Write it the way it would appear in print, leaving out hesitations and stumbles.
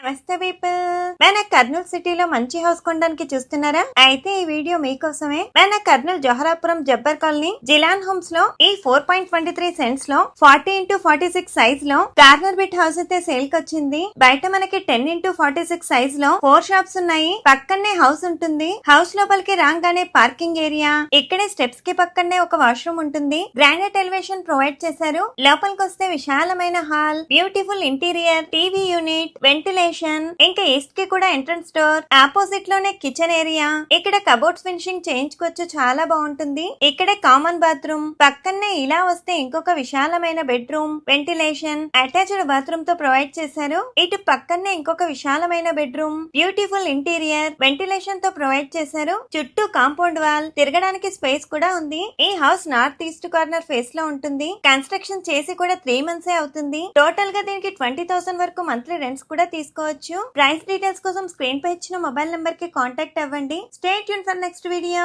నమస్తే పీపుల్. మన కర్నూలు సిటీలో మంచి హౌస్ కొనడానికి చూస్తున్నారా? అయితే ఈ వీడియో మీకోసమే. మన కర్నూలు జోహరాపురం జబ్బర్ కాలనీ జిలాన్ హోమ్స్ లో ఈ 4.23 సెంట్స్ లో 40x46 సైజ్ లో కార్నర్ బిట్ హౌస్ అయితే సేల్ కి వచ్చింది. బయట మనకి 10x46 సైజ్ లో 4 షాప్స్ ఉన్నాయి. పక్కనే హౌస్ ఉంటుంది. హౌస్ లోపలికి రాగానే పార్కింగ్ ఏరియా, ఇక్కడే స్టెప్స్ కి పక్కనే ఒక వాష్రూమ్ ఉంటుంది. గ్రానైట్ ఎలివేషన్ ప్రొవైడ్ చేశారు. లోపలికి వస్తే విశాలమైన hall, beautiful interior, TV unit, ventilation, ఇంకా ఈస్ట్ కి కూడా ఎంట్రన్స్ డోర్, ఆపోజిట్ లోనే కిచెన్ ఏరియా. ఇక్కడ కబోర్డ్స్ ఫినిషింగ్ చేయించుకోవచ్చు, చాలా బాగుంటుంది. ఇక్కడే కామన్ బాత్రూమ్, పక్కనే ఇలా వస్తే ఇంకొక విశాలమైన బెడ్రూమ్, వెంటిలేషన్, అటాచ్డ్ బాత్రూమ్ తో ప్రొవైడ్ చేశారు. ఇటు పక్కనే ఇంకొక విశాలమైన బెడ్రూమ్, బ్యూటిఫుల్ ఇంటీరియర్, వెంటిలేషన్ తో ప్రొవైడ్ చేశారు. చుట్టూ కాంపౌండ్ వాల్, తిరగడానికి స్పేస్ కూడా ఉంది. ఈ house north east corner face లో ఉంటుంది. కన్స్ట్రక్షన్ చేసి కూడా 3 మంత్స్ అవుతుంది. టోటల్ గా దీనికి 20,000 వరకు మంత్లీ రెంట్స్ కూడా తీసుకోవచ్చు. ప్రైస్ డీటెయిల్స్ కోసం స్క్రీన్ పై ఇచ్చిన మొబైల్ నెంబర్ కి కాంటాక్ట్ అవ్వండి. Stay tune for next video.